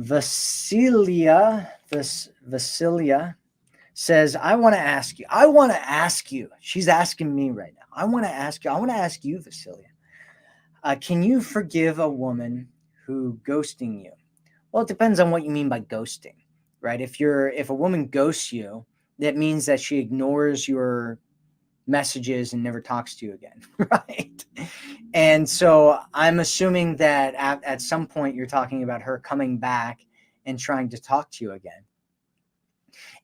Vasilia says, I want to ask you. I want to ask you. She's asking me right now. I want to ask you. I want to ask you, Vasilia. Can you forgive a woman who ghosting you? Well, it depends on what you mean by ghosting, right? If a woman ghosts you, that means that she ignores your messages and never talks to you again, right? And so I'm assuming that at some point you're talking about her coming back and trying to talk to you again.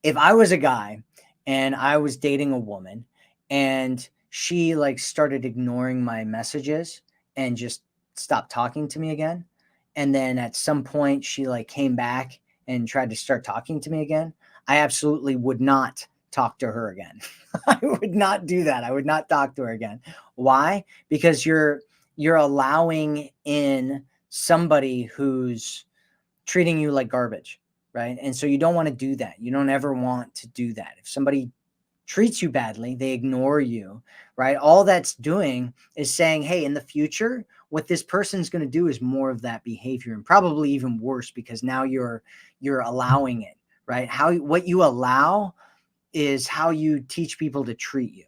If I was a guy and I was dating a woman and she like started ignoring my messages and just stopped talking to me again, and then at some point she like came back and tried to start talking to me again, I absolutely would not talk to her again. I would not do that. I would not talk to her again. Why? Because you're allowing in somebody who's treating you like garbage, right? And so you don't want to do that. You don't ever want to do that. If somebody treats you badly, they ignore you, right? All that's doing is saying, hey, in the future, what this person's going to do is more of that behavior, and probably even worse, because now you're allowing it, right? What you allow is how you teach people to treat you.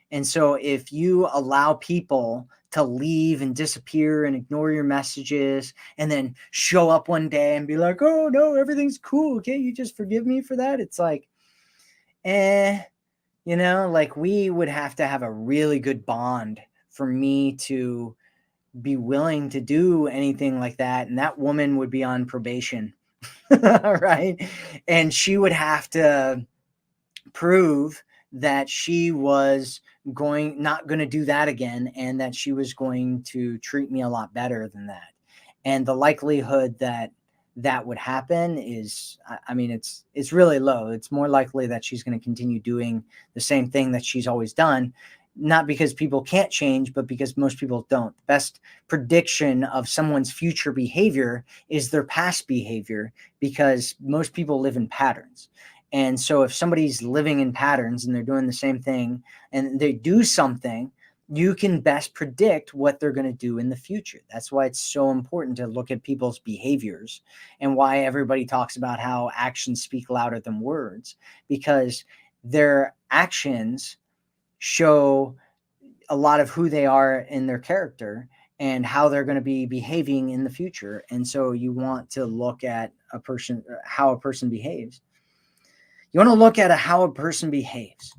And so if you allow people to leave and disappear and ignore your messages and then show up one day and be like, oh no, everything's cool, okay, you just forgive me for that, it's like, like we would have to have a really good bond for me to be willing to do anything like that. And that woman would be on probation, right? And she would have to prove that she was not going to do that again, and that she was going to treat me a lot better than that. And the likelihood that that would happen is, I mean, it's really low. It's more likely that she's going to continue doing the same thing that she's always done, not because people can't change, but because most people don't. The best prediction of someone's future behavior is their past behavior, because most people live in patterns. And so if somebody's living in patterns and they're doing the same thing and they do something, you can best predict what they're going to do in the future. That's why it's so important to look at people's behaviors, and why everybody talks about how actions speak louder than words, because their actions show a lot of who they are in their character and how they're going to be behaving in the future. And so you want to look at how a person behaves. You want to look at how a person behaves.